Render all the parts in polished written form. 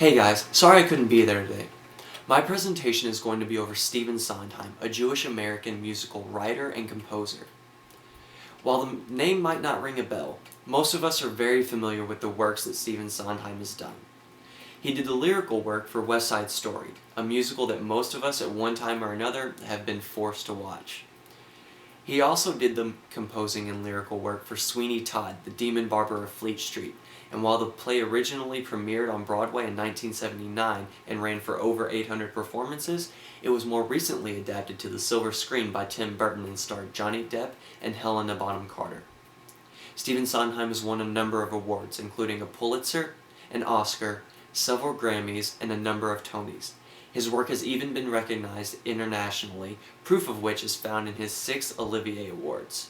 Hey guys, sorry I couldn't be there today. My presentation is going to be over Stephen Sondheim, a Jewish-American musical writer and composer. While the name might not ring a bell, most of us are very familiar with the works that Stephen Sondheim has done. He did the lyrical work for West Side Story, a musical that most of us at one time or another have been forced to watch. He also did the composing and lyrical work for Sweeney Todd, the Demon Barber of Fleet Street, and while the play originally premiered on Broadway in 1979 and ran for over 800 performances, it was more recently adapted to the silver screen by Tim Burton and starred Johnny Depp and Helena Bonham Carter. Stephen Sondheim has won a number of awards, including a Pulitzer, an Oscar, several Grammys, and a number of Tonys. His work has even been recognized internationally, proof of which is found in his 6 Olivier Awards.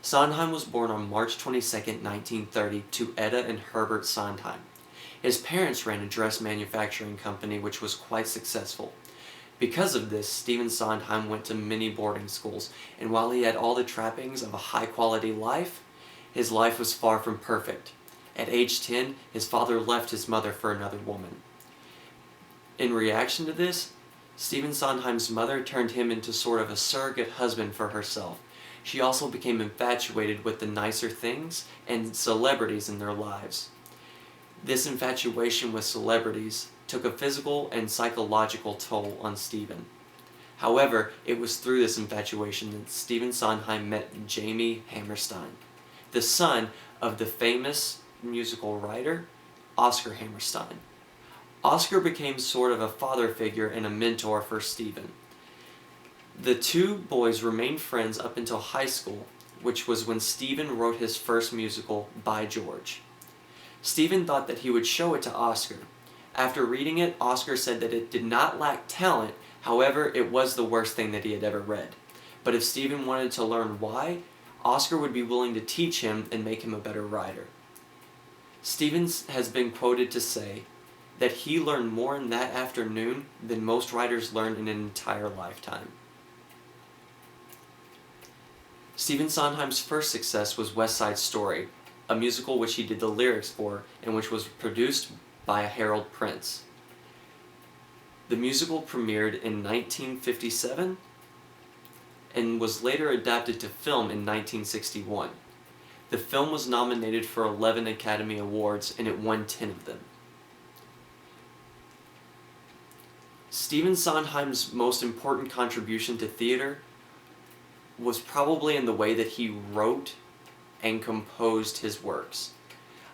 Sondheim was born on March 22, 1930, to Etta and Herbert Sondheim. His parents ran a dress manufacturing company which was quite successful. Because of this, Stephen Sondheim went to many boarding schools, and while he had all the trappings of a high-quality life, his life was far from perfect. At age 10, his father left his mother for another woman. In reaction to this, Stephen Sondheim's mother turned him into sort of a surrogate husband for herself. She also became infatuated with the nicer things and celebrities in their lives. This infatuation with celebrities took a physical and psychological toll on Stephen. However, it was through this infatuation that Stephen Sondheim met Jamie Hammerstein, the son of the famous musical writer Oscar Hammerstein. Oscar became sort of a father figure and a mentor for Stephen. The two boys remained friends up until high school, which was when Stephen wrote his first musical, By George. Stephen thought that he would show it to Oscar. After reading it, Oscar said that it did not lack talent, however, it was the worst thing that he had ever read. But if Stephen wanted to learn why, Oscar would be willing to teach him and make him a better writer. Stephen has been quoted to say that he learned more in that afternoon than most writers learned in an entire lifetime. Stephen Sondheim's first success was West Side Story, a musical which he did the lyrics for and which was produced by Harold Prince. The musical premiered in 1957 and was later adapted to film in 1961. The film was nominated for 11 Academy Awards and it won 10 of them. Stephen Sondheim's most important contribution to theater was probably in the way that he wrote and composed his works.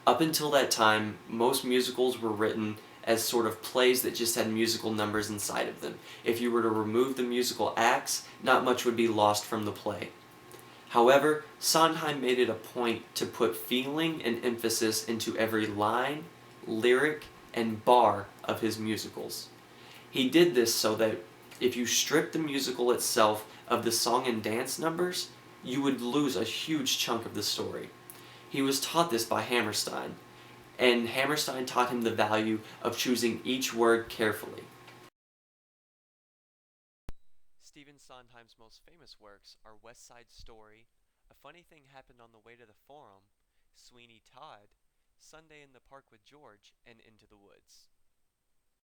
Up until that time, most musicals were written as sort of plays that just had musical numbers inside of them. If you were to remove the musical acts, not much would be lost from the play. However, Sondheim made it a point to put feeling and emphasis into every line, lyric, and bar of his musicals. He did this so that if you stripped the musical itself of the song and dance numbers, you would lose a huge chunk of the story. He was taught this by Hammerstein, and Hammerstein taught him the value of choosing each word carefully. Stephen Sondheim's most famous works are West Side Story, A Funny Thing Happened on the Way to the Forum, Sweeney Todd, Sunday in the Park with George, and Into the Woods.